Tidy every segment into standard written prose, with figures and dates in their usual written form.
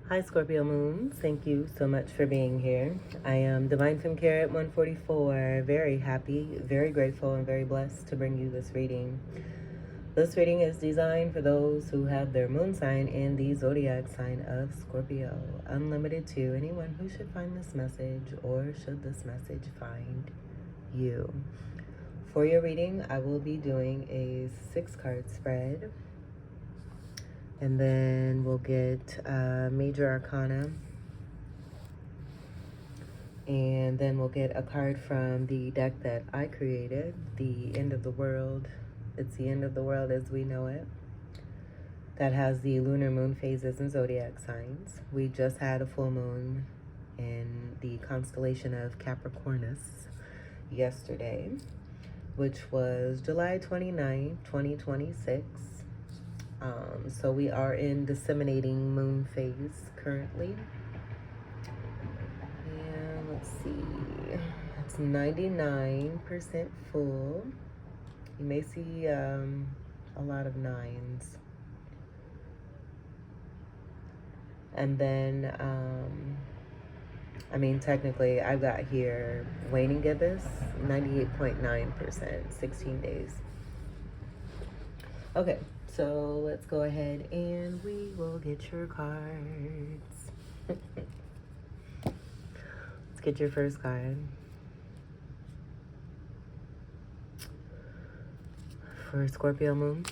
Hi, Scorpio Moon. Thank you so much for being here. I am Divine Femme Care at 144. Very happy, very grateful, and very blessed to bring you this reading. This reading is designed for those who have their moon sign in the zodiac sign of Scorpio. Unlimited to anyone who should find this message or should this message find you. For your reading, I will be doing a 6-card spread. And then we'll get Major Arcana. And then we'll get a card from the deck that I created, the End of the World. It's the End of the World as we know it. That has the lunar moon phases and zodiac signs. We just had a full moon in the constellation of Capricornus yesterday, which was July 29, 2026. So we are in disseminating moon phase currently. And let's see, it's 99% full. You may see a lot of 9s. And then, I mean, technically, I've got here waning gibbous, 98.9%, 16 days. Okay, so let's go ahead and we will get your cards. Let's get your first card. For Scorpio Moon.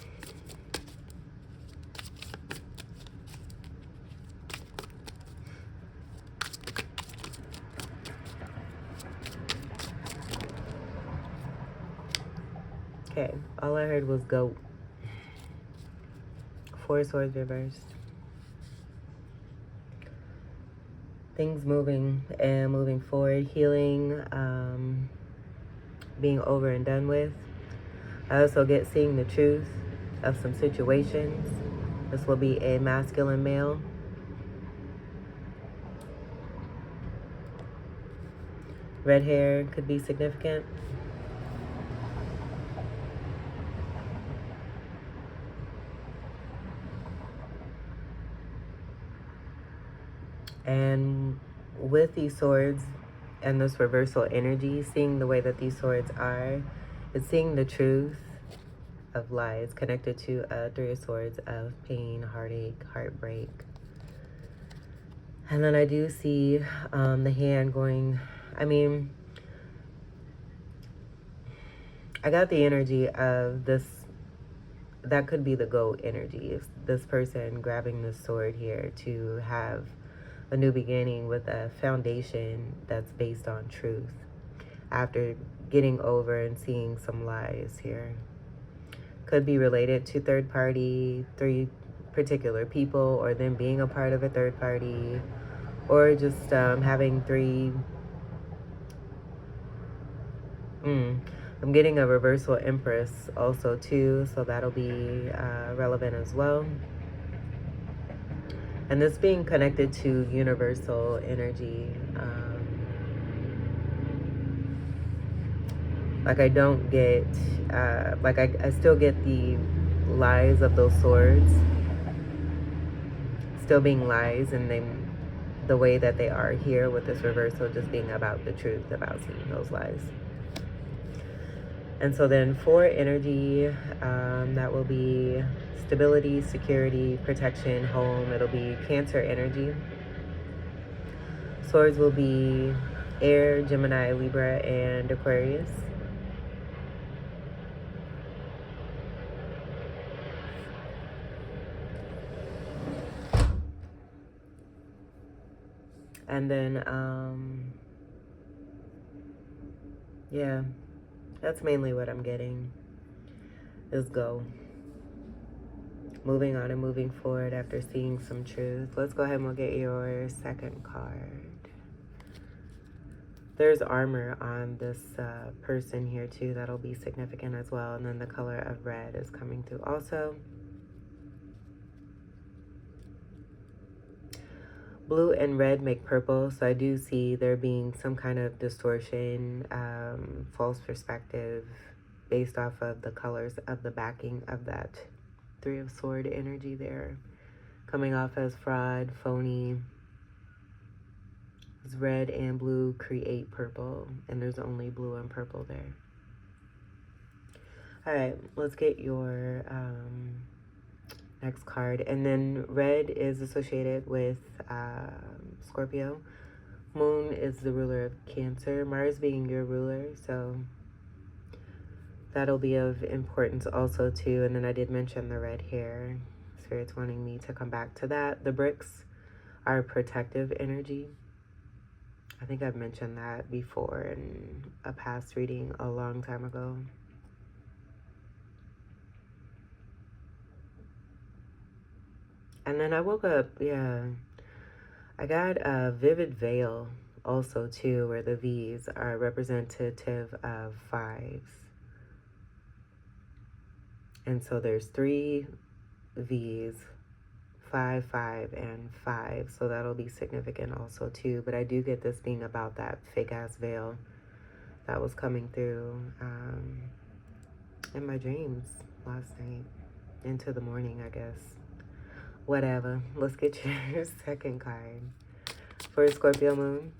Okay, all I heard was goat. 4 swords reversed. Things moving and moving forward, healing, being over and done with. I also get seeing the truth of some situations. This will be a masculine male. Red hair could be significant. And with these swords and this reversal energy, seeing the way that these swords are, it's seeing the truth of lies connected to 3 of swords of pain, heartache, heartbreak. And then I do see the hand going, I mean, I got the energy of this, that could be the goat energy. If this person grabbing the sword here to have a new beginning with a foundation that's based on truth after getting over and seeing some lies here. Could be related to third party, 3 particular people, or them being a part of a third party, or just having 3. I'm getting a reversal empress also too, so that'll be relevant as well. And this being connected to universal energy. Like I don't get, like I still get the lies of those swords still being lies, and then the way that they are here with this reversal just being about the truth, about seeing those lies. And so then for energy, that will be stability, security, protection, home. It'll be Cancer energy. Swords will be Air, Gemini, Libra, and Aquarius. And then, yeah, that's mainly what I'm getting, is go. Moving on and moving forward after seeing some truth. Let's go ahead and we'll get your second card. There's armor on this person here too. That'll be significant as well. And then the color of red is coming through also. Blue and red make purple, so I do see there being some kind of distortion, false perspective based off of the colors of the backing of that 3 of Sword energy there coming off as fraud, phony. It's red and blue create purple, and there's only blue and purple there. All right, let's get your next card. And then red is associated with Scorpio. Moon is the ruler of Cancer. Mars being your ruler, so that'll be of importance also too. And then I did mention the red hair. Spirit's wanting me to come back to that. The bricks are protective energy. I think I've mentioned that before in a past reading a long time ago. And then I woke up, I got a vivid veil also too, where the V's are representative of fives. And so there's 3 V's, 5, 5, and 5. So that'll be significant also too. But I do get this being about that fake ass veil that was coming through in my dreams last night into the morning, I guess. Whatever. Let's get your second card for Scorpio moon.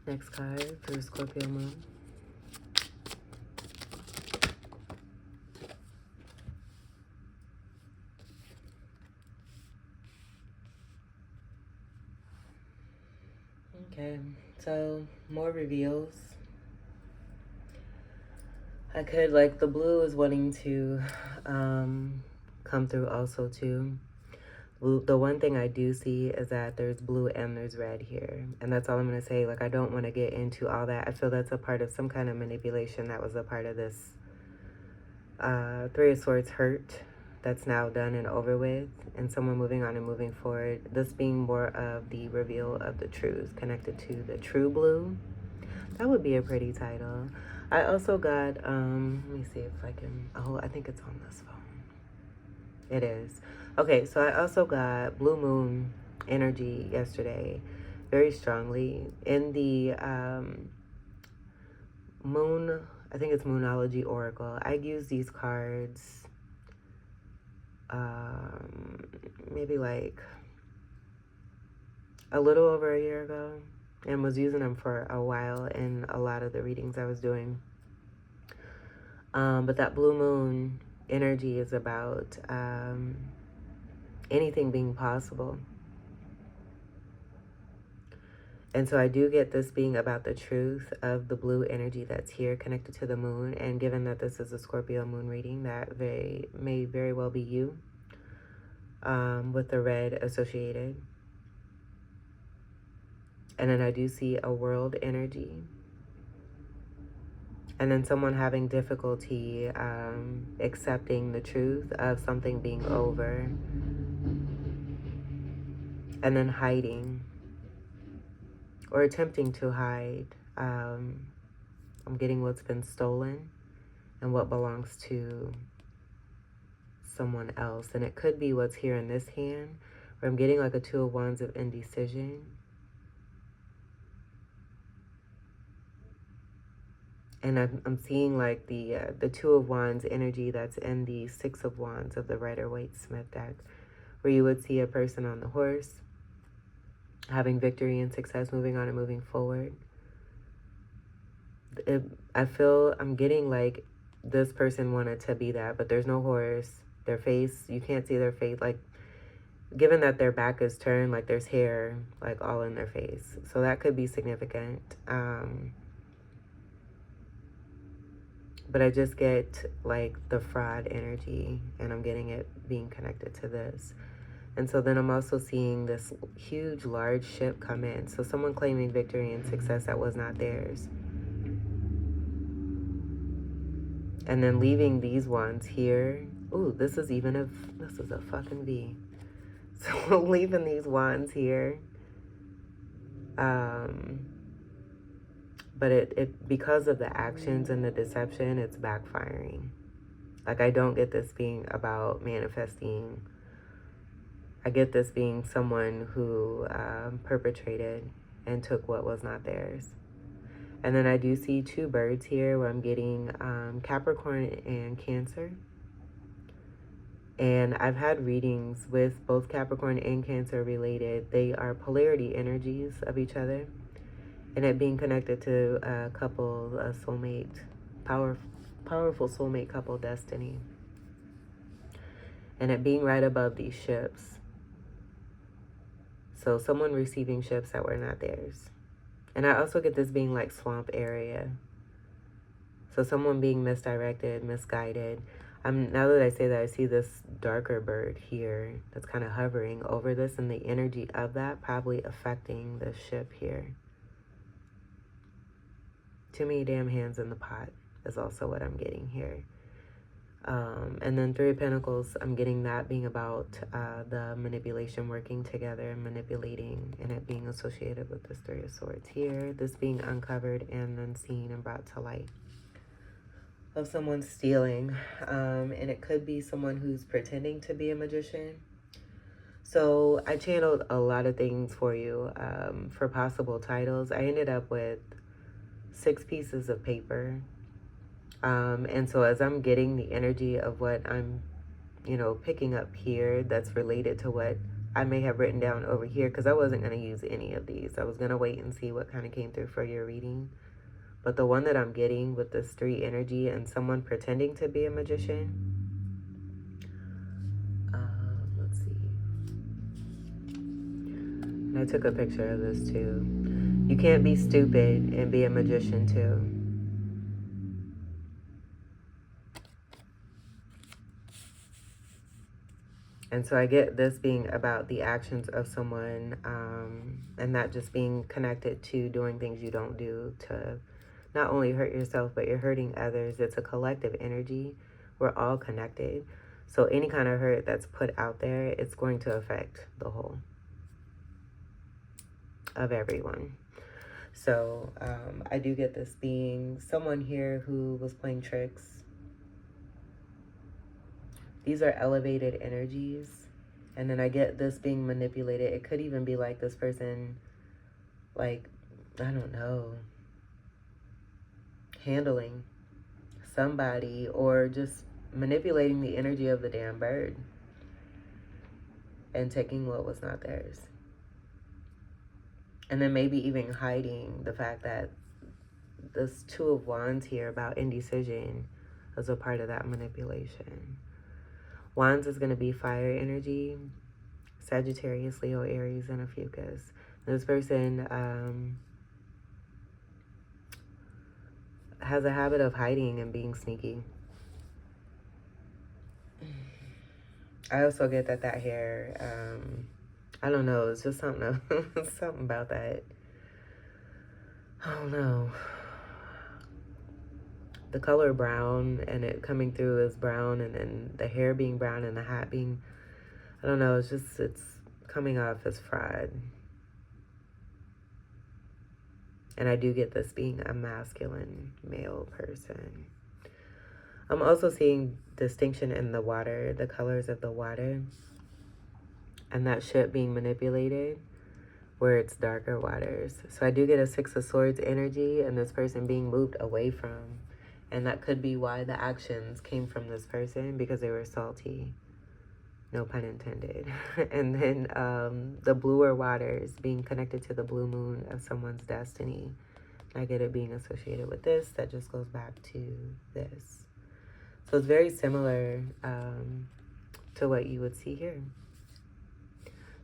Next card for Scorpio moon. Okay, so more reveals. I could, like, the blue is wanting to come through also too. The one thing I do see is that there's blue and there's red here. And that's all I'm going to say. Like, I don't want to get into all that. I feel that's a part of some kind of manipulation that was a part of this Three of Swords hurt that's now done and over with, and someone moving on and moving forward. This being more of the reveal of the truth connected to the true blue. That would be a pretty title. I also got, let me see if I can, oh, I think it's on this phone. It is. Okay, so I also got blue moon energy yesterday very strongly. In the moon, I think it's Moonology Oracle. I used these cards maybe like a little over a year ago, and was using them for a while in a lot of the readings I was doing. But that blue moon energy is about anything being possible. And so I do get this being about the truth of the blue energy that's here connected to the moon. And given that this is a Scorpio moon reading, that may very well be you, with the red associated. And then I do see a world energy. And then someone having difficulty accepting the truth of something being over. And then hiding. Or attempting to hide. I'm getting what's been stolen and what belongs to someone else. And it could be what's here in this hand, where I'm getting like a 2 of Wands of indecision. And I'm seeing like the 2 of Wands energy that's in the 6 of Wands of the Rider-Waite-Smith deck, where you would see a person on the horse, having victory and success, moving on and moving forward. I feel I'm getting like this person wanted to be that, but there's no horse. Their face, you can't see their face. Like, given that their back is turned, like there's hair like all in their face. So that could be significant. But I just get like the fraud energy, and I'm getting it being connected to this. And so then I'm also seeing this huge, large ship come in. So someone claiming victory and success that was not theirs. And then leaving these ones here. Ooh, this is a fucking V. So leaving these wands here. But it because of the actions and the deception, it's backfiring. Like, I don't get this being about manifesting. I get this being someone who perpetrated and took what was not theirs. And then I do see two birds here where I'm getting Capricorn and Cancer. And I've had readings with both Capricorn and Cancer related. They are polarity energies of each other. And it being connected to a couple, a soulmate, powerful soulmate couple destiny. And it being right above these ships. So someone receiving ships that were not theirs. And I also get this being like swamp area. So someone being misdirected, misguided. Now that I say that, I see this darker bird here that's kind of hovering over this, and the energy of that probably affecting the ship here. Too many damn hands in the pot is also what I'm getting here. And then Three of Pentacles, I'm getting that being about the manipulation, working together and manipulating, and it being associated with this Three of Swords here. This being uncovered and then seen and brought to light. Of someone stealing, and it could be someone who's pretending to be a magician. So I channeled a lot of things for you for possible titles. I ended up with 6 pieces of paper, and so as I'm getting the energy of what I'm, picking up here that's related to what I may have written down over here, because I wasn't going to use any of these. I was going to wait and see what kind of came through for your reading. But the one that I'm getting with this 3 energy and someone pretending to be a magician. Let's see. And I took a picture of this too. You can't be stupid and be a magician too. And so I get this being about the actions of someone, and that just being connected to doing things you don't do to not only hurt yourself, but you're hurting others. It's a collective energy. We're all connected. So any kind of hurt that's put out there, it's going to affect the whole of everyone. So I do get this being someone here who was playing tricks. These are elevated energies. And then I get this being manipulated. It could even be like this person, like, I don't know, handling somebody or just manipulating the energy of the damn bird and taking what was not theirs. And then maybe even hiding the fact that this 2 of Wands here about indecision is a part of that manipulation. Wands is going to be fire energy, Sagittarius, Leo, Aries, and Ophiuchus. This person has a habit of hiding and being sneaky. I also get that hair, I don't know, it's just something, something about that. I don't know. The color brown and it coming through is brown, and then the hair being brown and the hat being, I don't know, it's coming off as fried. And I do get this being a masculine male person. I'm also seeing distinction in the water, the colors of the water, and that ship being manipulated where it's darker waters. So I do get a 6 of Swords energy and this person being moved away from. And that could be why the actions came from this person, because they were salty. No pun intended. And then the bluer waters being connected to the blue moon of someone's destiny. I get it being associated with this. That just goes back to this. So it's very similar to what you would see here.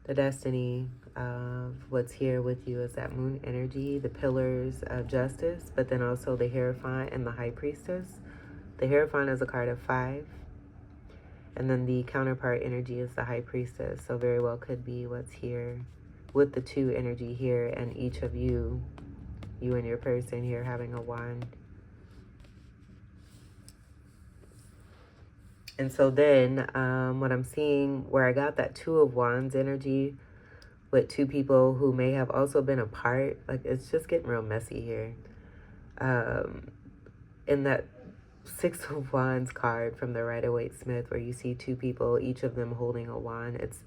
The destiny of what's here with you is that moon energy, the pillars of justice, but then also the Hierophant and the High Priestess. The Hierophant is a card of 5. And then the counterpart energy is the High Priestess. So very well could be what's here with the 2 energy here, and each of you and your person here having a wand. And so then what I'm seeing, where I got that 2 of Wands energy with 2 people who may have also been apart, like it's just getting real messy here. In that Six of Wands card from the Rider-Waite-Smith, where you see two people, each of them holding a wand. It's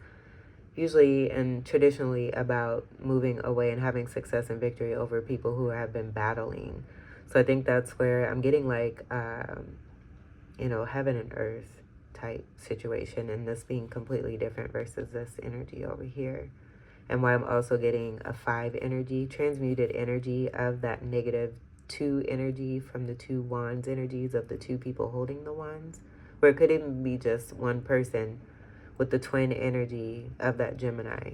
usually and traditionally about moving away and having success and victory over people who have been battling. So I think that's where I'm getting like, you know, heaven and earth type situation, and this being completely different versus this energy over here. And why I'm also getting a 5 energy, transmuted energy of that negative 2 energy from the 2 wands energies of the 2 people holding the wands, where it could even be just one person with the twin energy of that Gemini.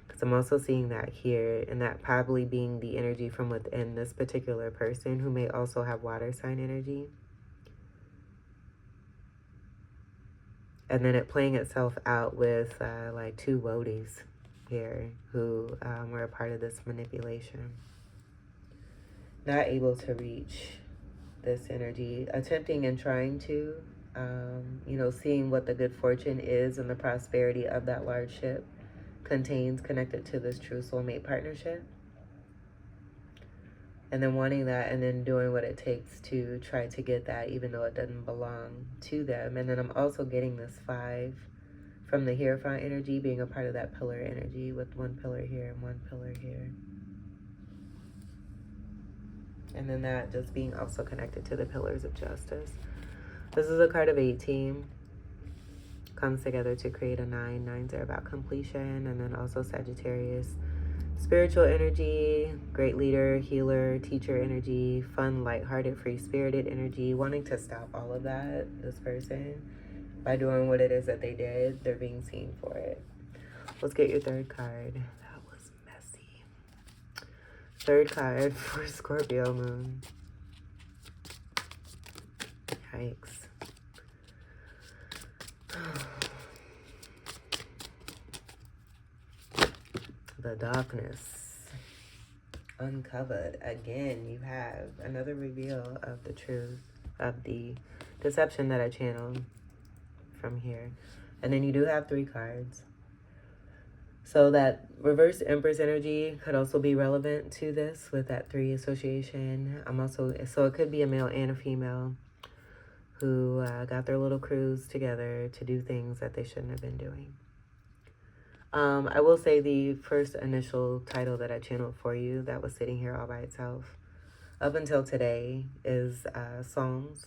Because I'm also seeing that here, and that probably being the energy from within this particular person who may also have water sign energy. And then it playing itself out with like 2 Wodis here who were a part of this manipulation. Not able to reach this energy, attempting and trying to, you know, seeing what the good fortune is and the prosperity of that large ship contains connected to this true soulmate partnership. And then wanting that and then doing what it takes to try to get that, even though it doesn't belong to them. And then I'm also getting this 5 from the Hierophant energy being a part of that pillar energy with 1 pillar here and 1 pillar here. And then that just being also connected to the pillars of justice. This is a card of 18. Comes together to create a 9. 9s are about completion. And then also Sagittarius. Spiritual energy, great leader, healer, teacher energy, fun, lighthearted, free-spirited energy, wanting to stop all of that, this person, by doing what it is that they did. They're being seen for it. Let's get your 3rd card. That was messy. 3rd card for Scorpio moon. Yikes. The darkness uncovered. Again, you have another reveal of the truth, of the deception that I channeled from here. And then you do have 3 cards. So that reverse Empress energy could also be relevant to this with that 3 association. So it could be a male and a female who got their little crews together to do things that they shouldn't have been doing. I will say the first initial title that I channeled for you that was sitting here all by itself up until today is Psalms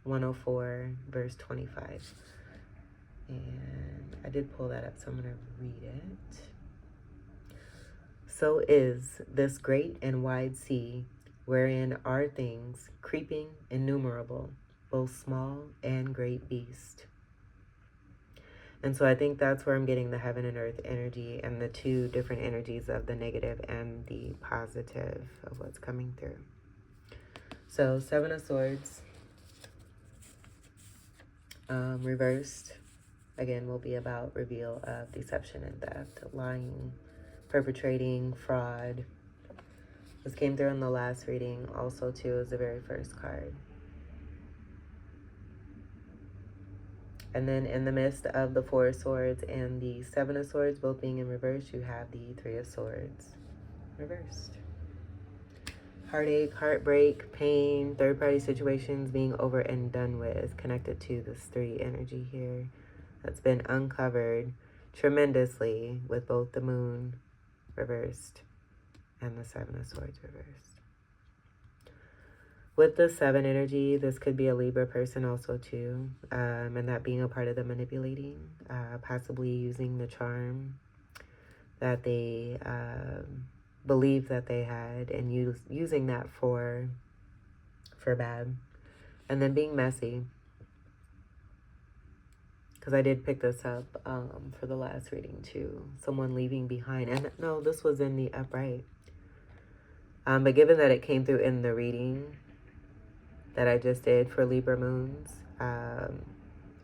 104 verse 25. And I did pull that up, so I'm going to read it. So is this great and wide sea, wherein are things creeping innumerable, both small and great beast. And so I think that's where I'm getting the heaven and earth energy and the 2 different energies of the negative and the positive of what's coming through. So 7 of Swords, reversed, again, will be about reveal of deception and theft, lying, perpetrating, fraud. This came through in the last reading also too as the very first card. And then in the midst of the 4 of Swords and the 7 of Swords both being in reverse, you have the 3 of Swords reversed. Heartache, heartbreak, pain, third-party situations being over and done with, connected to this 3 energy here that's been uncovered tremendously with both the Moon reversed and the 7 of Swords reversed. With the 7 energy, this could be a Libra person also too, and that being a part of the manipulating, possibly using the charm that they believed that they had and using that for bad. And then being messy, because I did pick this up for the last reading too. Someone leaving behind, and no, this was in the upright. But given that it came through in the reading that I just did for Libra moons,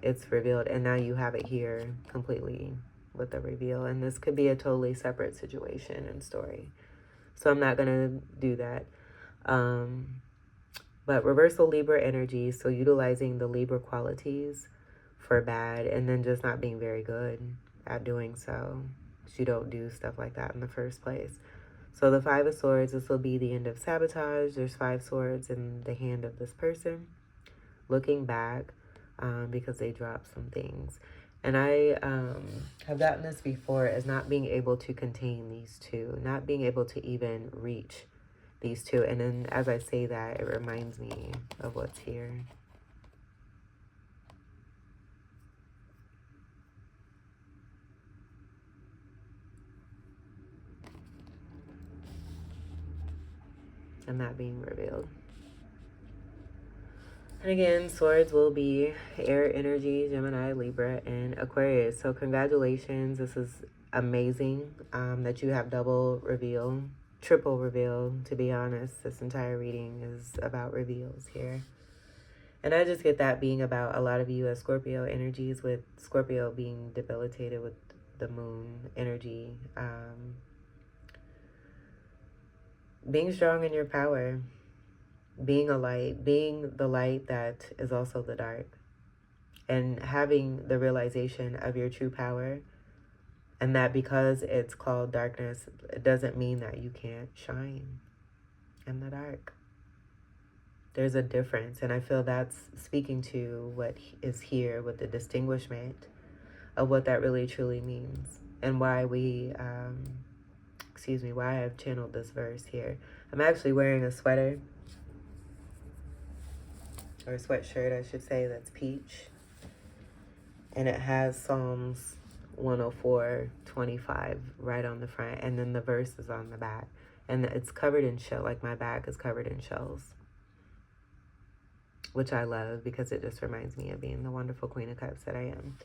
it's revealed, and now you have it here completely with the reveal, and this could be a totally separate situation and story, so I'm not gonna do that. But reversal Libra energy, so utilizing the Libra qualities for bad, and then just not being very good at doing so. You don't do stuff like that in the first place. So the 5 of Swords, this will be the end of sabotage. There's 5 swords in the hand of this person. looking back, because they dropped some things. And I have gotten this before as not being able to contain these two, not being able to even reach these two. And then as I say that, it reminds me of what's here. And that being revealed. And again, swords will be air energy, Gemini, Libra, and Aquarius. So congratulations. This is amazing that you have double reveal, triple reveal. To be honest, this entire reading is about reveals here. And I just get that being about a lot of you as Scorpio energies, with Scorpio being debilitated with the moon energy. Being strong in your power. Being a light, being the light that is also the dark, and having the realization of your true power, and that because it's called darkness, it doesn't mean that you can't shine in the dark. There's a difference, and I feel that's speaking to what is here with the distinguishment of what that really truly means, and why we, why I've channeled this verse here. I'm actually wearing a sweater, or a sweatshirt, I should say, that's peach. And it has Psalms 104:25 right on the front. And then the verse is on the back. And it's covered in shell, like my back is covered in shells. Which I love, because it just reminds me of being the wonderful Queen of Cups that I am.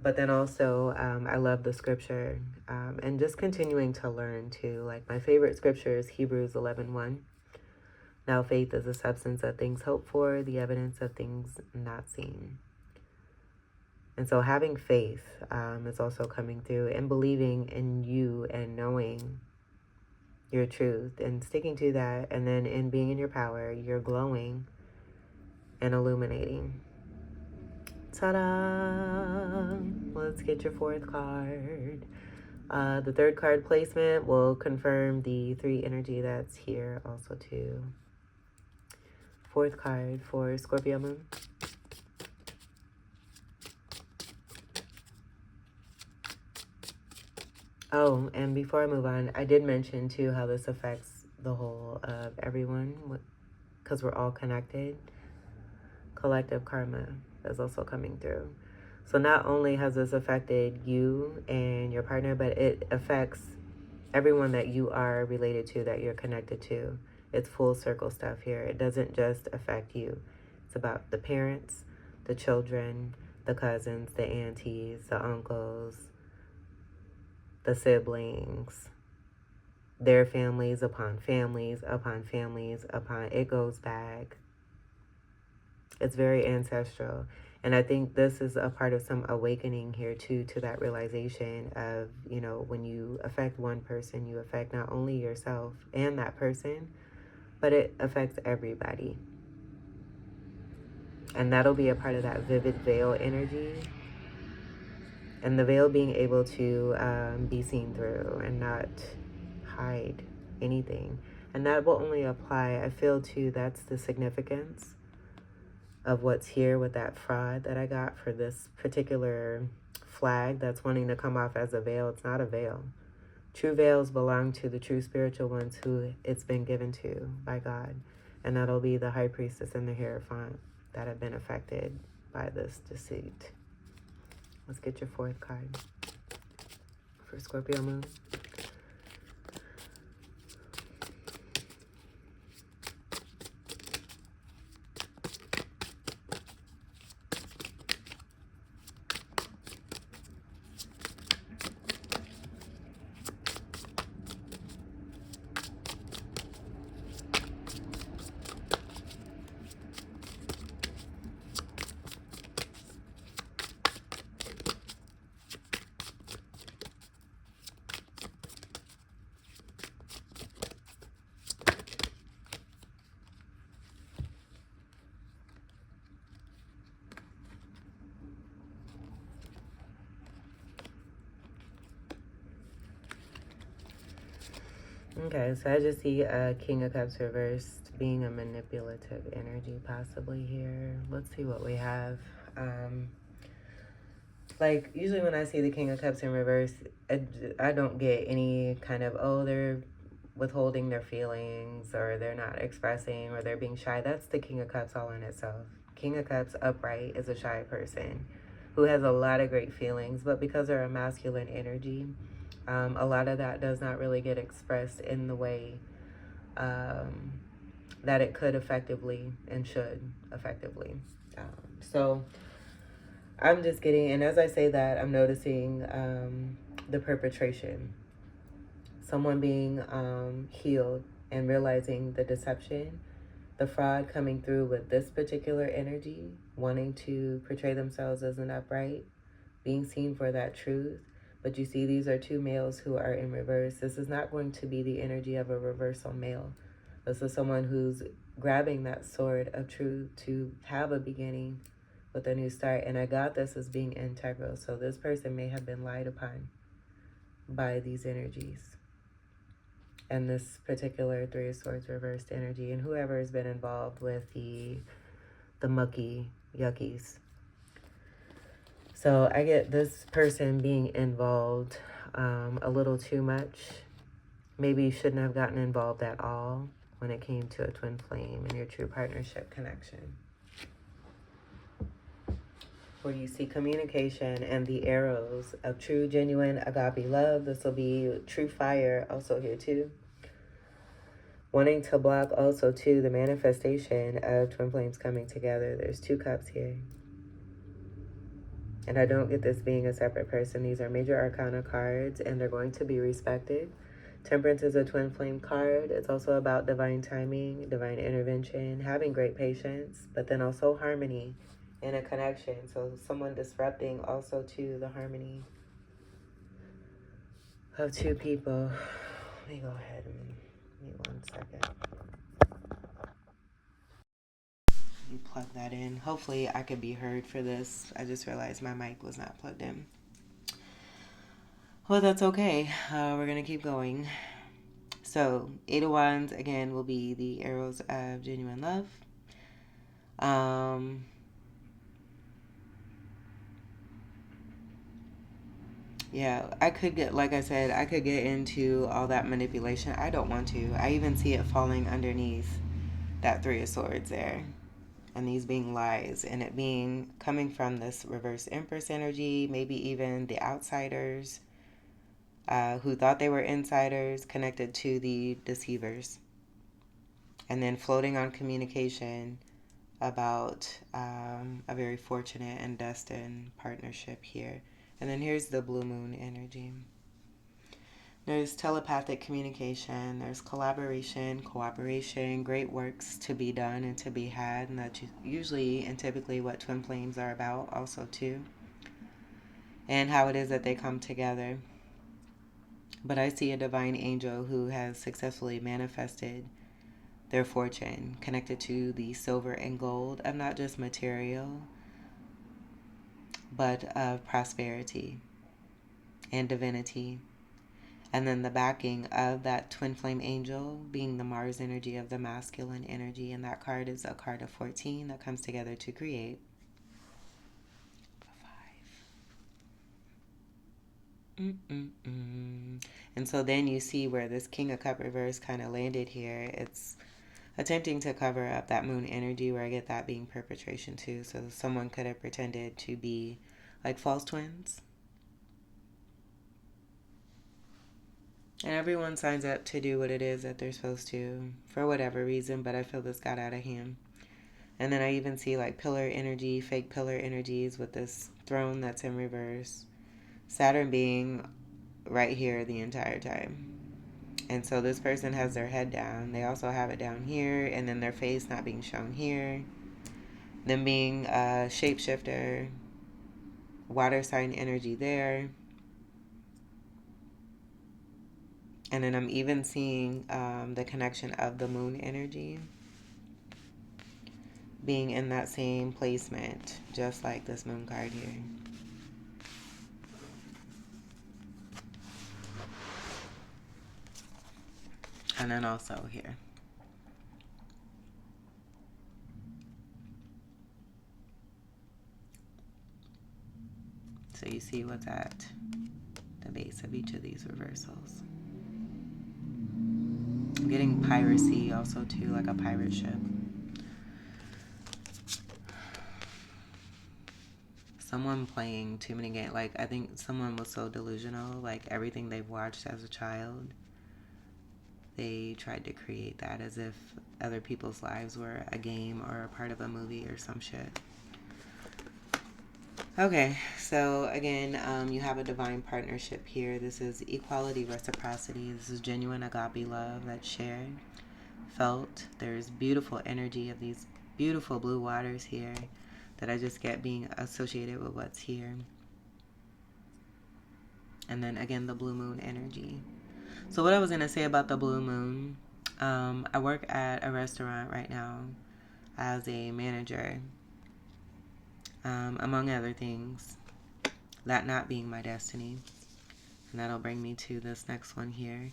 But then also, I love the scripture. And just continuing to learn too. Like my favorite scripture is Hebrews 11:1. Now faith is the substance of things hoped for, the evidence of things not seen. And so having faith is also coming through, and believing in you and knowing your truth and sticking to that. And then in being in your power, you're glowing and illuminating. Ta-da! Let's get your fourth card. The third card placement will confirm the 3 energy that's here also too. Fourth card for Scorpio moon. Oh, and before I move on, I did mention too how this affects the whole of everyone, because we're all connected. Collective karma is also coming through. So not only has this affected you and your partner, but it affects everyone that you are related to, that you're connected to. It's full circle stuff here. It doesn't just affect you. It's about the parents, the children, the cousins, the aunties, the uncles, the siblings, their families upon families, upon families, upon, it goes back. It's very ancestral. And I think this is a part of some awakening here too, to that realization of, you know, when you affect one person, you affect not only yourself and that person, but it affects everybody. And that'll be a part of that vivid veil energy. And the veil being able to be seen through and not hide anything. And that will only apply, I feel too, that's the significance of what's here with that fraud that I got for this particular flag that's wanting to come off as a veil. It's not a veil. True veils belong to the true spiritual ones who it's been given to by God. And that'll be the High Priestess and the Hierophant that have been affected by this deceit. Let's get your fourth card for Scorpio moon. Okay, so I just see King of Cups reversed, being a manipulative energy possibly here. Let's see what we have. Like, usually when I see the King of Cups in reverse, I don't get any kind of, oh, they're withholding their feelings, or they're not expressing, or they're being shy. That's the King of Cups all in itself. King of Cups upright is a shy person who has a lot of great feelings, but because they're a masculine energy, a lot of that does not really get expressed in the way that it could effectively and should effectively. So I'm just getting, and as I say that, I'm noticing the perpetration. Someone being healed and realizing the deception, the fraud coming through with this particular energy, wanting to portray themselves as an upright, being seen for that truth. But you see, these are two males who are in reverse. This is not going to be the energy of a reversal male. This is someone who's grabbing that sword of truth to have a beginning with a new start. And I got this as being integral. So this person may have been lied upon by these energies and this particular Three of Swords reversed energy, and whoever has been involved with the mucky yuckies. So I get this person being involved a little too much. Maybe you shouldn't have gotten involved at all when it came to a twin flame and your true partnership connection. Where you see communication and the arrows of true, genuine, agape love. This will be true fire also here too. Wanting to block also too the manifestation of twin flames coming together. There's two cups here. And I don't get this being a separate person. These are major arcana cards and they're going to be respected. Temperance is a twin flame card. It's also about divine timing, divine intervention, having great patience, but then also harmony in a connection. So someone disrupting also to the harmony of two people. Let me go ahead and give me 1 second. Let me plug that in. Hopefully I could be heard for this. I just realized my mic was not plugged in. Well, that's okay. We're going to keep going. So, Eight of Wands, again, will be the arrows of genuine love. Yeah, I could get, like I said, I could get into all that manipulation. I don't want to. I even see it falling underneath that Three of Swords there. And these being lies, and it being coming from this reverse Empress energy, maybe even the outsiders who thought they were insiders connected to the deceivers. And then floating on communication about a very fortunate and destined partnership here. And then here's the blue moon energy. There's telepathic communication, there's collaboration, cooperation, great works to be done and to be had, and that's usually and typically what twin flames are about also too. And how it is that they come together. But I see a divine angel who has successfully manifested their fortune connected to the silver and gold of not just material, but of prosperity and divinity. And then the backing of that twin flame angel being the Mars energy of the masculine energy. And that card is a card of 14 that comes together to create. 5. And so then you see where this King of Cup reverse kind of landed here. It's attempting to cover up that moon energy, where I get that being perpetration too. So someone could have pretended to be like false twins. And everyone signs up to do what it is that they're supposed to for whatever reason, but I feel this got out of hand. And then I even see like pillar energy, fake pillar energies with this throne that's in reverse. Saturn being right here the entire time. And so this person has their head down. They also have it down here, and then their face not being shown here. Them being a shapeshifter, water sign energy there. And then I'm even seeing the connection of the moon energy being in that same placement, just like this moon card here. And then also here. you see what's at the base of each of these reversals. I'm getting piracy also too, like a pirate ship. Someone playing too many games. Like, I think someone was so delusional, like everything they've watched as a child, they tried to create that as if other people's lives were a game or a part of a movie or some shit. Okay, so again, you have a divine partnership here. This is equality, reciprocity. This is genuine agape love that's shared, felt. There's beautiful energy of these beautiful blue waters here that I just get being associated with what's here. And then again, the blue moon energy. So what I was going to say about the blue moon, I work at a restaurant right now as a manager, among other things, that not being my destiny. And that'll bring me to this next one here.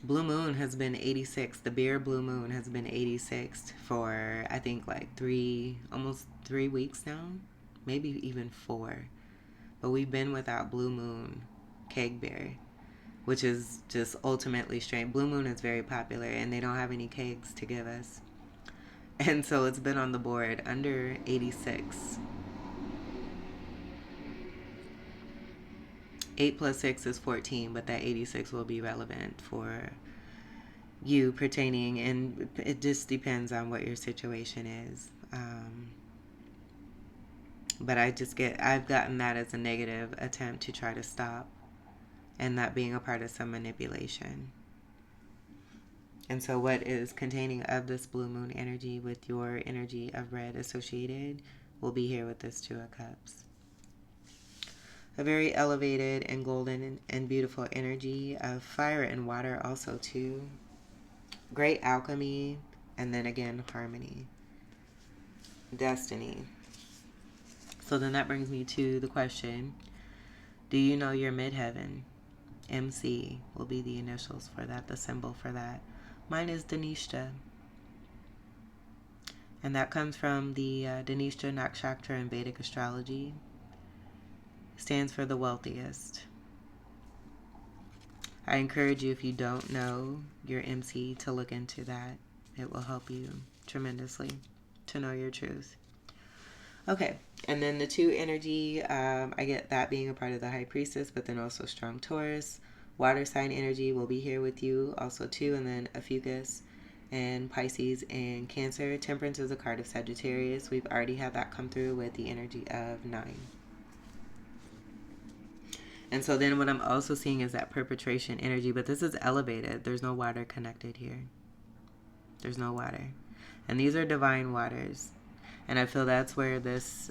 Blue moon has been 86. The beer blue moon has been 86 for, I think, like almost 3 weeks now. Maybe even 4. But we've been without blue moon keg beer, which is just ultimately strange. Blue moon is very popular, and they don't have any kegs to give us. And so it's been on the board under 86. 8 plus 6 is 14, but that 86 will be relevant for you pertaining, and it just depends on what your situation is. But I've gotten that as a negative attempt to try to stop, and that being a part of some manipulation. And so what is containing of this blue moon energy with your energy of red associated will be here with this 2 of Cups. A very elevated and golden and beautiful energy of fire and water also too. Great alchemy, and then again, harmony. Destiny. So then that brings me to the question, do you know your midheaven? MC will be the initials for that, the symbol for that. Mine is Dhanishtha. And that comes from the Dhanishtha Nakshatra in Vedic astrology. Stands for the wealthiest. I encourage you, if you don't know your MC, to look into that. It will help you tremendously to know your truth. Okay, and then the 2 energy, I get that being a part of the High Priestess, but then also strong Taurus. Water sign energy will be here with you also too, and then a Fucus and Pisces and Cancer. Temperance is a card of Sagittarius. We've already had that come through with the energy of 9. And so then what I'm also seeing is that perpetration energy, but this is elevated. There's no water connected here. There's no water. And these are divine waters. And I feel that's where this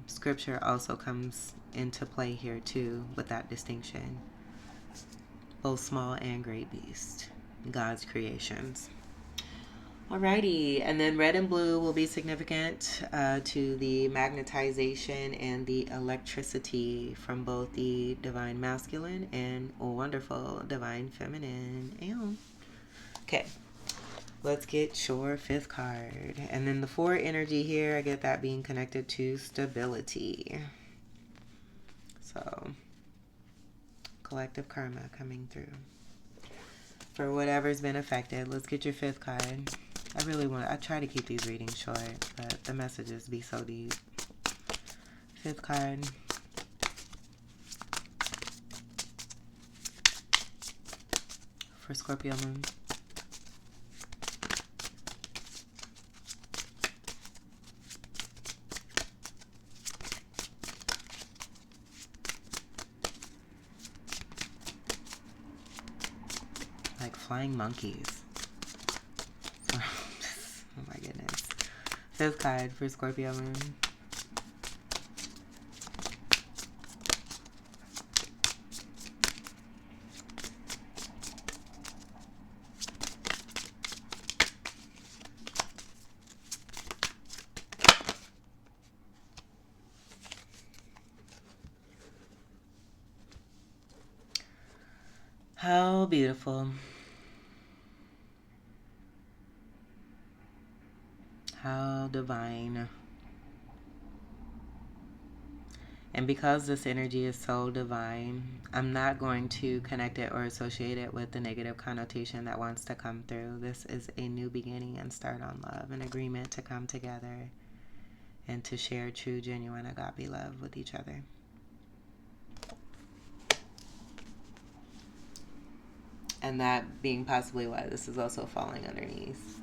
scripture also comes into play here too, with that distinction. Both small and great beast. God's creations. Alrighty, and then red and blue will be significant to the magnetization and the electricity from both the divine masculine and wonderful divine feminine. Ew. Okay, let's get your 5th card. And then the 4 energy here, I get that being connected to stability. So, collective karma coming through. For whatever's been affected, let's get your 5th card. I try to keep these readings short, but the messages be so deep. 5th card. For Scorpio moon. Like flying monkeys. Oh my goodness. 5th card for Scorpio moon. How beautiful. How divine. And because this energy is so divine, I'm not going to connect it or associate it with the negative connotation that wants to come through. This is a new beginning and start on love, an agreement to come together and to share true, genuine agape love with each other. And that being possibly why this is also falling underneath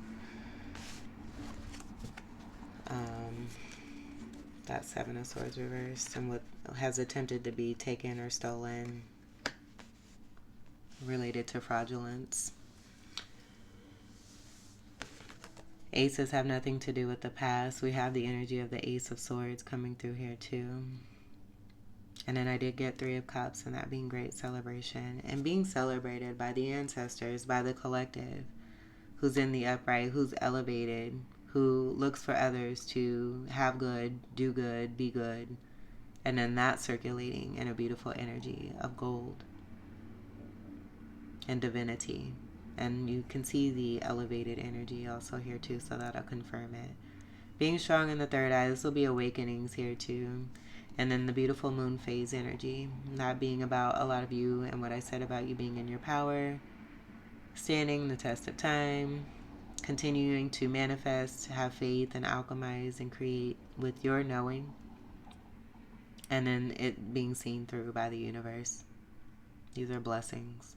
that Seven of Swords reversed, and what has attempted to be taken or stolen related to fraudulence. Aces have nothing to do with the past. We have the energy of the Ace of Swords coming through here too. And then I did get Three of Cups, and that being great celebration and being celebrated by the ancestors, by the collective, who's in the upright, who's elevated, who looks for others to have good, do good, be good. And then that circulating in a beautiful energy of gold and divinity. And you can see the elevated energy also here too, so that'll confirm it. Being strong in the third eye, this will be awakenings here too. And then the beautiful moon phase energy, that being about a lot of you and what I said about you being in your power, standing the test of time, continuing to manifest, have faith, and alchemize and create with your knowing, and then it being seen through by the universe. These are blessings.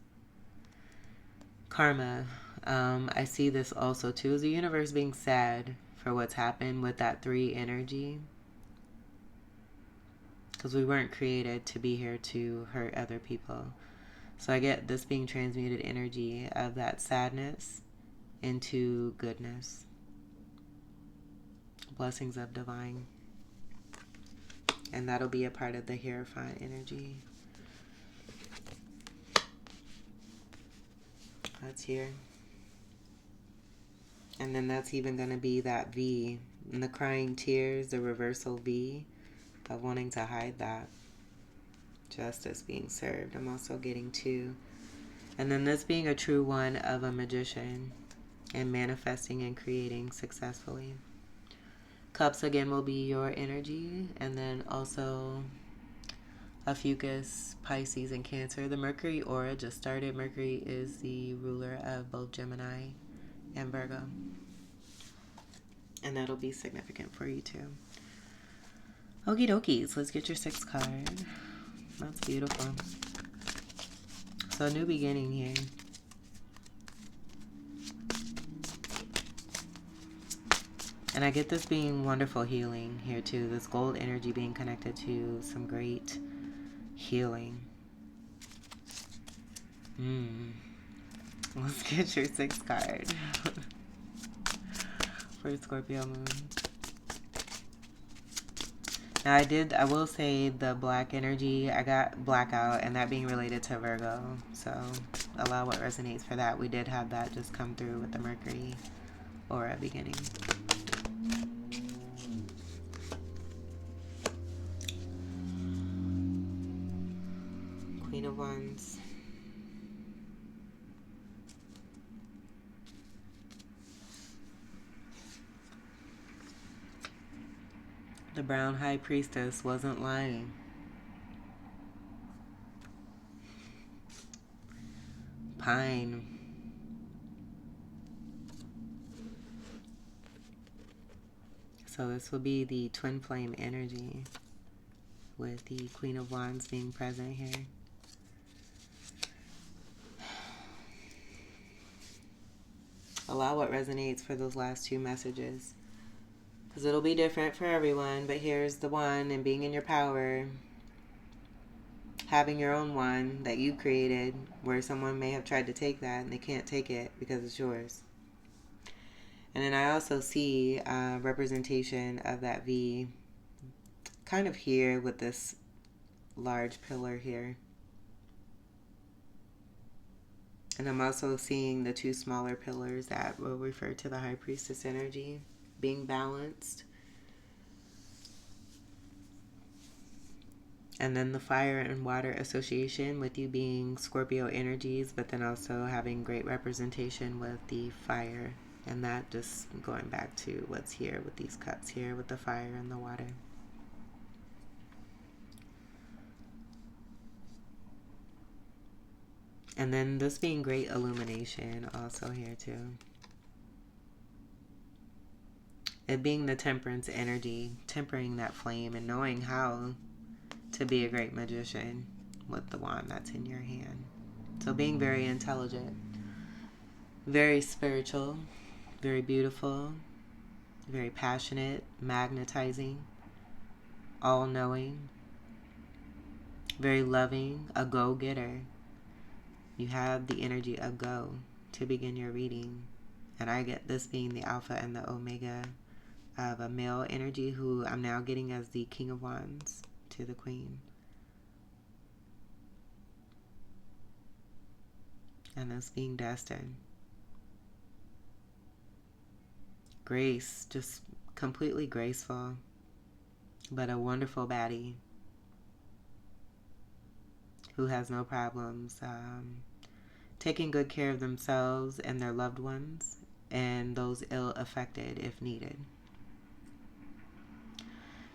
Karma, I see this also too as the universe being sad for what's happened with that 3 energy, because we weren't created to be here to hurt other people. So I get this being transmuted energy of that sadness into goodness. Blessings of divine. And that'll be a part of the Hierophant energy. That's here. And then that's even going to be that V. And the crying tears, the reversal V of wanting to hide that. Justice being served. I'm also getting 2. And then this being a true one of a magician and manifesting and creating successfully. Cups again will be your energy, and then also a Fucus, Pisces, and Cancer. The Mercury aura just started. Mercury is the ruler of both Gemini and Virgo, and that'll be significant for you too. Okie dokies, let's get your 6th card. That's beautiful. So a new beginning here. And I get this being wonderful healing here too. This gold energy being connected to some great healing. Let's get your 6th card for Scorpio moon. Now I will say the black energy, I got blackout, and that being related to Virgo. So allow what resonates for that. We did have that just come through with the Mercury aura beginning. Queen of Wands. The brown high priestess wasn't lying. Pine. So this will be the twin flame energy with the Queen of Wands being present here. Allow what resonates for those last 2 messages, because it'll be different for everyone, but here's the one, and being in your power, having your own one that you created, where someone may have tried to take that and they can't take it because it's yours. And then I also see representation of that V kind of here with this large pillar here. And I'm also seeing the 2 smaller pillars that will refer to the High Priestess energy being balanced. And then the fire and water association with you being Scorpio energies, but then also having great representation with the fire And that just going back to what's here with these cups here with the fire and the water. And then this being great illumination also here too. It being the temperance energy, tempering that flame and knowing how to be a great magician with the wand that's in your hand. So being very intelligent, very spiritual, very beautiful, very passionate, magnetizing, all-knowing, very loving, a go-getter. You have the energy of go to begin your reading. And I get this being the alpha and the omega of a male energy who I'm now getting as the King of Wands to the Queen. And this being destined. Grace, just completely graceful, but a wonderful baddie who has no problems taking good care of themselves and their loved ones and those ill-affected if needed.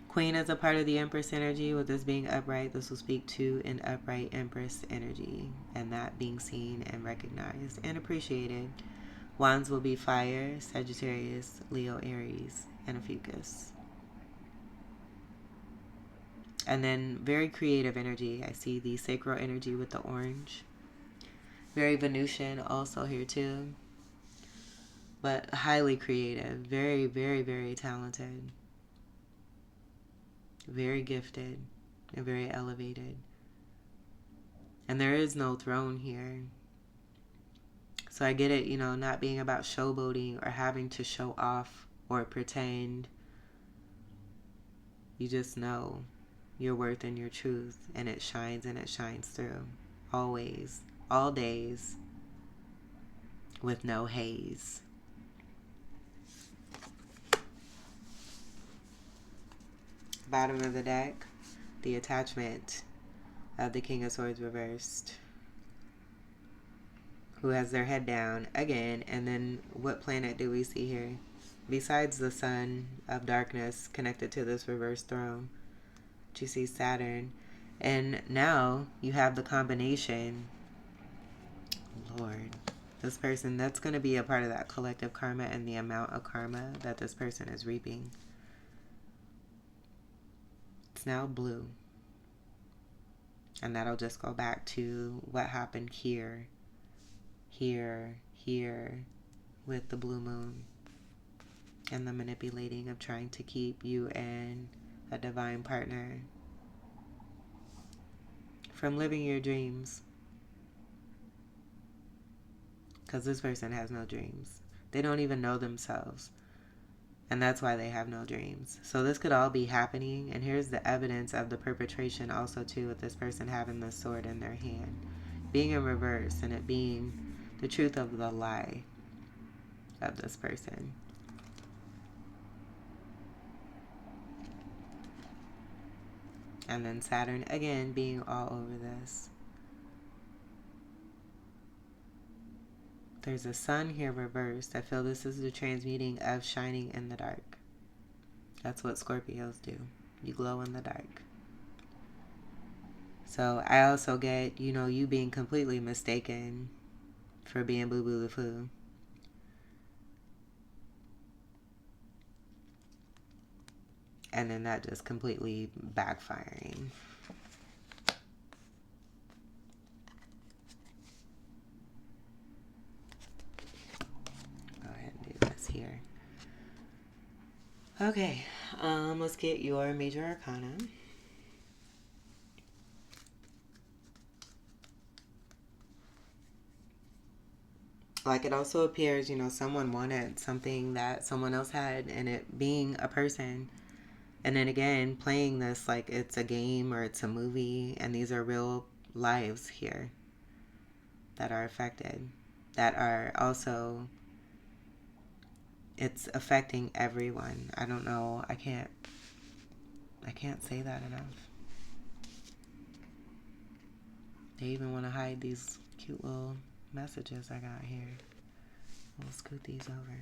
Queen is a part of the Empress energy. With this being upright, this will speak to an upright Empress energy, and that being seen and recognized and appreciated. Wands will be fire, Sagittarius, Leo, Aries, and a Fucus. And then very creative energy. I see the sacral energy with the orange. Very Venusian also here too. But highly creative. Very, very, very talented. Very gifted. And very elevated. And there is no throne here. So I get it, you know, not being about showboating or having to show off or pretend. You just know your worth and your truth, and it shines through. Always, all days, with no haze. Bottom of the deck, the attachment of the King of Swords reversed, who has their head down again. And then what planet do we see here? Besides the sun of darkness connected to this reversed throne, you see Saturn. And now you have the combination. Lord, this person, that's going to be a part of that collective karma and the amount of karma that this person is reaping. It's now blue. And that'll just go back to what happened here, with the blue moon and the manipulating of trying to keep you and a divine partner from living your dreams. Because this person has no dreams. They don't even know themselves. And that's why they have no dreams. So this could all be happening. And here's the evidence of the perpetration also too, with this person having the sword in their hand. Being in reverse, and it being the truth of the lie of this person. And then Saturn again being all over this. There's a sun here reversed. I feel this is the transmuting of shining in the dark. That's what Scorpios do. You glow in the dark. So I also get, you know, you being completely mistaken for being Boo Boo the Foo. And then that just completely backfiring. Go ahead and do this here. Okay, let's get your major arcana. Like, it also appears, you know, someone wanted something that someone else had, and it being a person. And then again, playing this like it's a game or it's a movie, and these are real lives here that are affected, that are also, it's affecting everyone. I don't know, I can't say that enough. They even want to hide these cute little messages I got here. We'll scoot these over.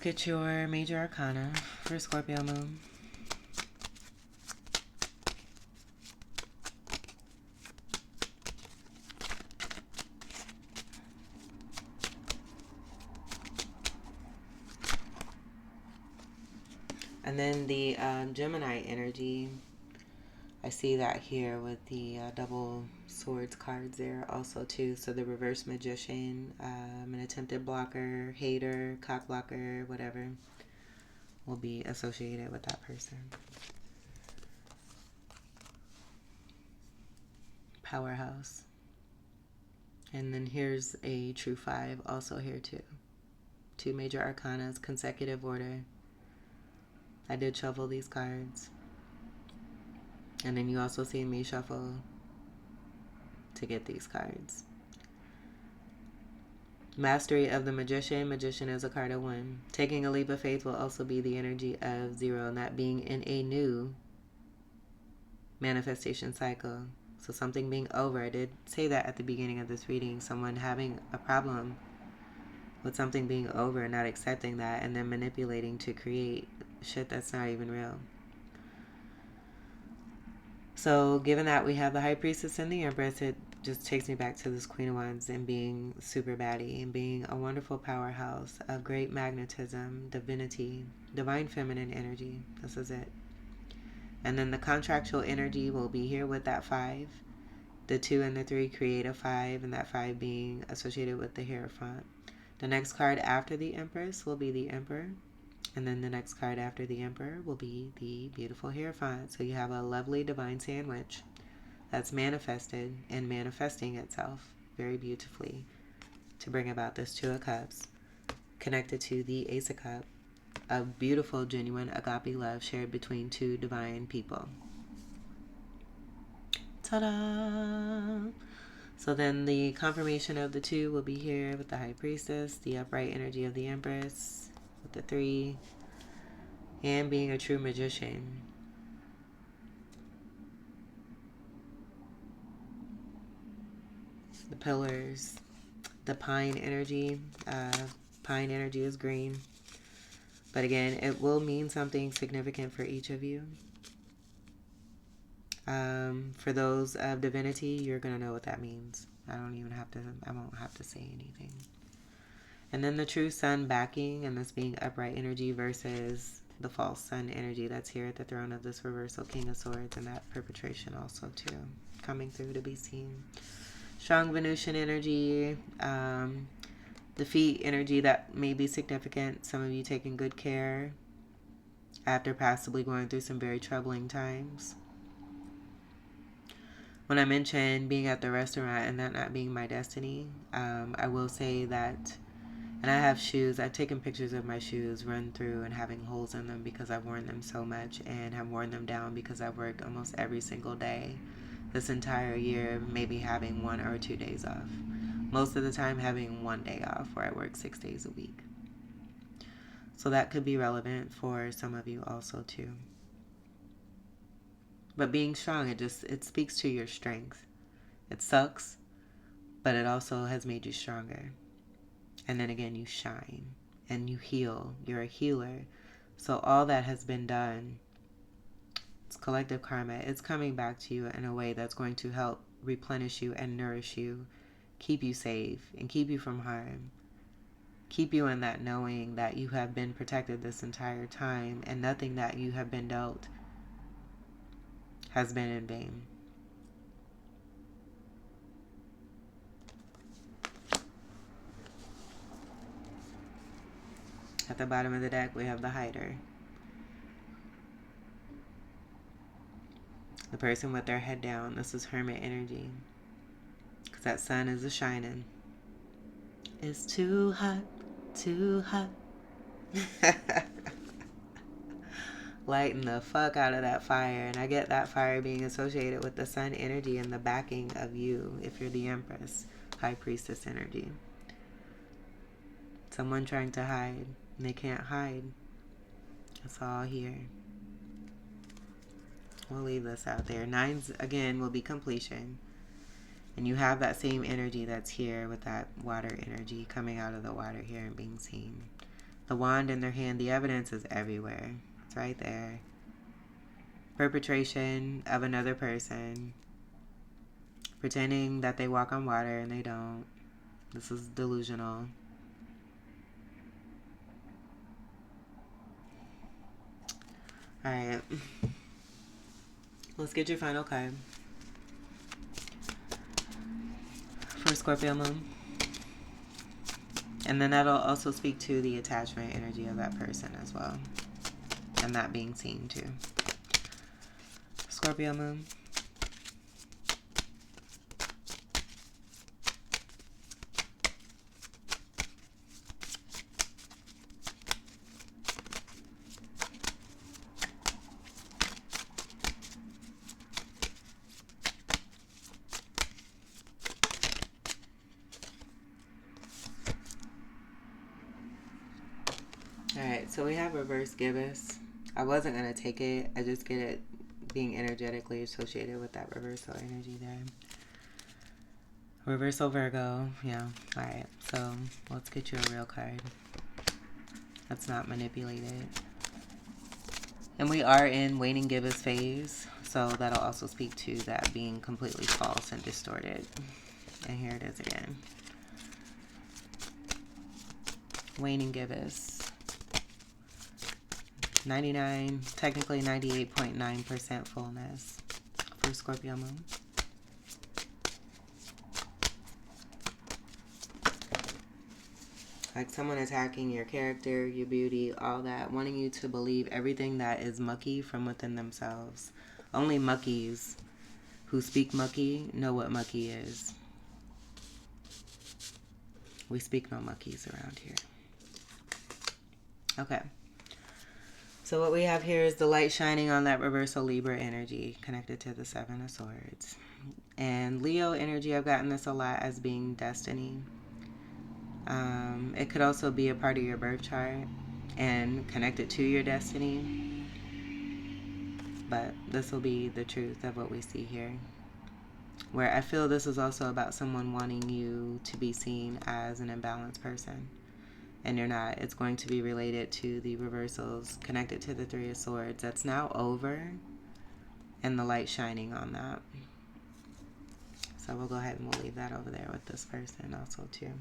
get your major arcana for Scorpio moon. And then the Gemini energy, I see that here with the double swords cards there also too. So the reverse magician, an attempted blocker, hater, cock blocker, whatever, will be associated with that person. Powerhouse. And then here's a true 5 also here too. 2 major arcanas, consecutive order. I did shuffle these cards. And then you also see me shuffle to get these cards. Mastery of the Magician. Magician is a card of 1. Taking a leap of faith will also be the energy of 0, and that being in a new manifestation cycle. So something being over. I did say that at the beginning of this reading. Someone having a problem with something being over, not accepting that, and then manipulating to create shit that's not even real. So given that we have the High Priestess and the Empress, it just takes me back to this Queen of Wands and being super baddie and being a wonderful powerhouse of great magnetism, divinity, divine feminine energy. This is it. And then the contractual energy will be here with that 5. The 2 and the 3 create a 5, and that 5 being associated with the Hierophant. The next card after the Empress will be the Emperor. And then the next card after the Emperor will be the beautiful Hierophant. So you have a lovely divine sandwich that's manifested and manifesting itself very beautifully to bring about this 2 of Cups, connected to the Ace of Cups, a beautiful, genuine agape love shared between 2 divine people. Ta-da! So then the confirmation of the 2 will be here with the High Priestess, the upright energy of the Empress, with the 3, and being a true magician. The pillars, the pine energy. Pine energy is green. But again, it will mean something significant for each of you. For those of divinity, you're going to know what that means. I won't have to say anything. And then the true sun backing, and this being upright energy versus the false sun energy that's here at the throne of this reversal King of Swords, and that perpetration also too coming through to be seen. Strong Venusian energy, defeat energy that may be significant. Some of you taking good care after possibly going through some very troubling times. When I mentioned being at the restaurant and that not being my destiny, I will say that, and I have shoes, I've taken pictures of my shoes run through and having holes in them because I've worn them so much, and have worn them down because I've worked almost every single day this entire year, maybe having 1 or 2 days off. Most of the time having 1 day off, where I work 6 days a week. So that could be relevant for some of you also too. But being strong, it speaks to your strength. It sucks, but it also has made you stronger. And then again, you shine and you heal. You're a healer. So all that has been done, it's collective karma. It's coming back to you in a way that's going to help replenish you and nourish you, keep you safe and keep you from harm. Keep you in that knowing that you have been protected this entire time, and nothing that you have been dealt has been in vain. At the bottom of the deck, we have the hider. The person with their head down. This is hermit energy. Because that sun is a shining. It's too hot, too hot. Lighting the fuck out of that fire. And I get that fire being associated with the sun energy and the backing of you, if you're the Empress, High Priestess energy. Someone trying to hide, and they can't hide. It's all here. We'll leave this out there. 9s, again, will be completion. And you have that same energy that's here with that water energy coming out of the water here and being seen. the wand in their hand, the evidence is everywhere. It's right there. Perpetration of another person, pretending that they walk on water and they don't. This is delusional. Alright. Let's get your final card for Scorpio moon. And then that'll also speak to the attachment energy of that person as well. And that being seen too. Scorpio moon. Alright, so we have reverse gibbous. I wasn't going to take it. I just get it being energetically associated with that reversal energy there. Reversal Virgo. Yeah. Alright, so let's get you a real card that's not manipulated. And we are in waning gibbous phase, so that'll also speak to that being completely false and distorted. And here it is again. Waning gibbous. 99, technically 98.9% fullness for Scorpio moon. Like someone attacking your character, your beauty, all that, wanting you to believe everything that is mucky from within themselves. Only muckies who speak mucky know what mucky is. We speak no muckies around here. Okay. So what we have here is the light shining on that reversal Libra energy connected to the Seven of Swords. And Leo energy, I've gotten this a lot as being destiny. It could also be a part of your birth chart and connected to your destiny. But this will be the truth of what we see here. Where I feel this is also about someone wanting you to be seen as an imbalanced person. And you're not. It's going to be related to the reversals connected to the Three of Swords. That's now over. And the light shining on that. So we'll go ahead and we'll leave that over there with this person also too.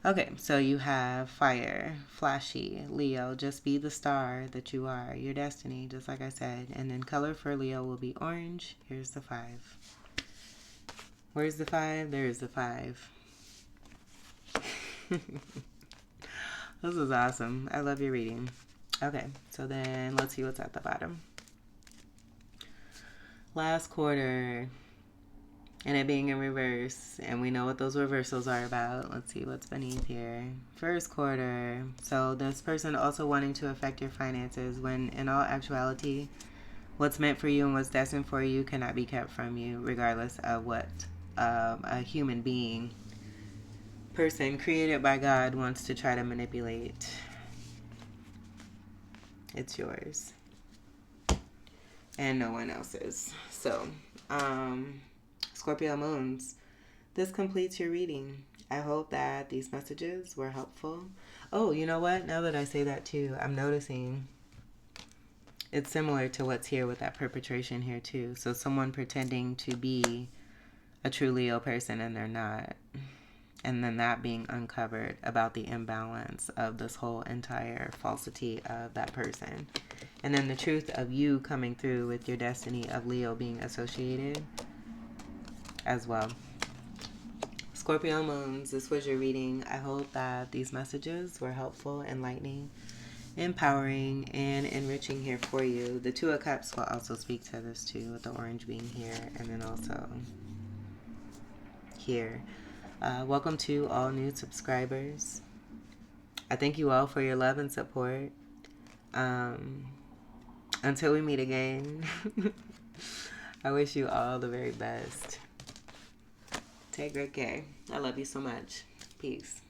Okay, so you have fire, flashy, Leo. Just be the star that you are. Your destiny, just like I said. And then color for Leo will be orange. Here's the 5. Where's the 5? There's the 5. This is awesome. I love your reading. Okay, so then let's see what's at the bottom. Last quarter, and it being in reverse, and we know what those reversals are about. Let's see what's beneath here. First quarter. So this person also wanting to affect your finances when in all actuality, what's meant for you and what's destined for you cannot be kept from you, regardless of what a human being person created by God wants to try to manipulate. It's yours and no one else's. So Scorpio moons, this completes your reading. I hope that these messages were helpful. Oh, you know what, now that I say that too, I'm noticing it's similar to what's here with that perpetration here too. So someone pretending to be a true Leo person and they're not. And then that being uncovered about the imbalance of this whole entire falsity of that person. And then the truth of you coming through with your destiny of Leo being associated as well. Scorpio moons, this was your reading. I hope that these messages were helpful, enlightening, empowering, and enriching here for you. The Two of Cups will also speak to this too, with the orange being here and then also here. Welcome to all new subscribers. I thank you all for your love and support. Until we meet again, I wish you all the very best. Take great care. I love you so much. Peace.